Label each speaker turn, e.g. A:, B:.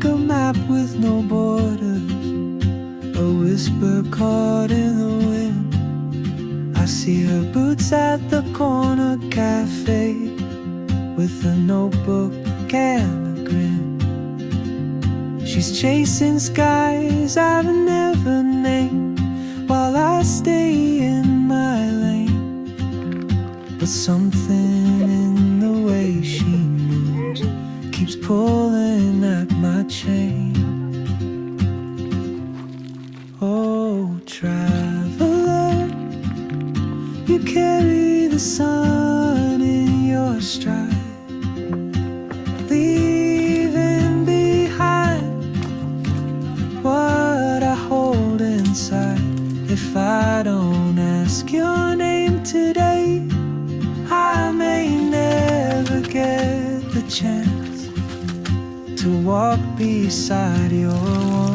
A: like a map with no borders, a whisper caught in the wind. I see her boots at the corner cafe, with a notebook and a grin. She's chasing skies I've never named, while I stay in my lane. But something in the way she moves keeps pulling at my chain. Oh, traveler, you carry the sun in your stride, leaving behind what I hold inside. If I don't ask your name today, I may never get the chance to walk beside your one.